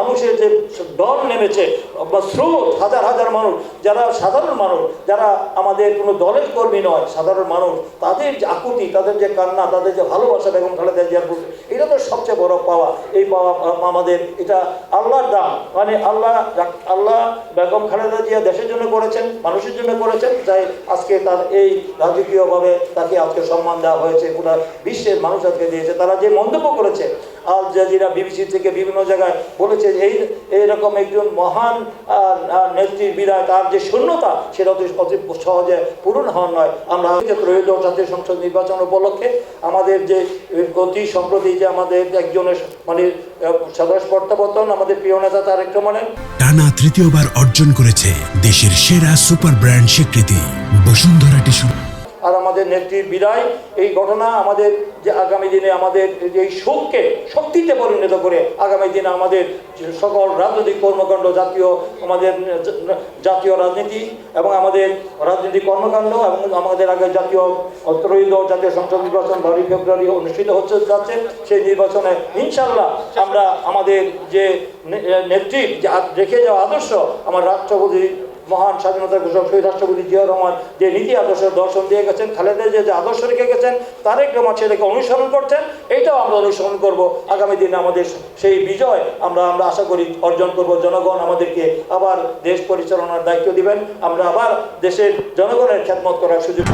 মানুষের যে দল নেমেছে, স্রোত, হাজার হাজার মানুষ, যারা সাধারণ মানুষ, যারা আমাদের কোনো দলের কর্মী নয়, সাধারণ মানুষ, তাদের যে আকুতি, তাদের যে কান্না, তাদের যে ভালোবাসা বেগম খালেদা জিয়ার প্রতি, এটা তো সবচেয়ে বড় পাওয়া। এই পাওয়া আমাদের, এটা আল্লাহর দান। মানে আল্লাহ বেগম খালেদা জিয়া দেশের জন্য করেছেন, মানুষের জন্য করেছেন, তাই আজকে তার এই রাজকীয়ভাবে তাকে আজকে সম্মান দেওয়া হয়েছে। পুরো বিশ্বের মানুষ আজকে দিয়েছে। তারা যে মন্তব্য করেছে, আল জাজিরা, বিবিসি থেকে বিভিন্ন জায়গায় বলেছে এইরকম একজন মহান নেত্রীর বিদায়, তার যে শূন্যতা, সেটা অতি সহজে পূরণ হওয়ার নয়। আমরা ত্রয়োদশ জাতীয় সংসদ নির্বাচন উপলক্ষে আমাদের যে অতি সম্প্রতি যে আমাদের একজনের মানে স্বদেশ প্রত্যাবর্তন, আমাদের প্রিয় নেতা তারেক রহমানের টানা তৃতীয়বার অর্জন করেছে দেশের সেরা সুপার ব্র্যান্ড স্বীকৃতি বসুন্ধরা টিস্যু। আর আমাদের নেত্রীর বিদায়, এই ঘটনা আমাদের যে আগামী দিনে আমাদের এই শোককে শক্তিতে পরিণত করে আগামী দিনে আমাদের সকল রাজনৈতিক কর্মকাণ্ড, আমাদের জাতীয় রাজনীতি এবং আমাদের রাজনৈতিক কর্মকাণ্ড এবং আমাদের আগে ত্রয়োদশ জাতীয় সংসদ নির্বাচন 12 ফেব্রুয়ারি অনুষ্ঠিত যাচ্ছে। সেই নির্বাচনে ইনশাল্লাহ আমরা আমাদের যে নেত্রীর যে রেখে যাওয়া আদর্শ, আমার রাষ্ট্রপতি, মহান স্বাধীনতা ঘোষক শহীদ রাষ্ট্রপতি জিয়াউর রহমান যে নীতি আদর্শের দর্শন দিয়ে গেছেন, খালেদা যে আদর্শ রেখে গেছেন, তারেক রহমান সেটাকে অনুসরণ করছেন, এইটাও আমরা অনুসরণ করব। আগামী দিনে আমাদের সেই বিজয় আমরা আশা করি অর্জন করব। জনগণ আমাদেরকে আবার দেশ পরিচালনার দায়িত্ব দিবেন, আমরা আবার দেশের জনগণের খেদমত করার সুযোগ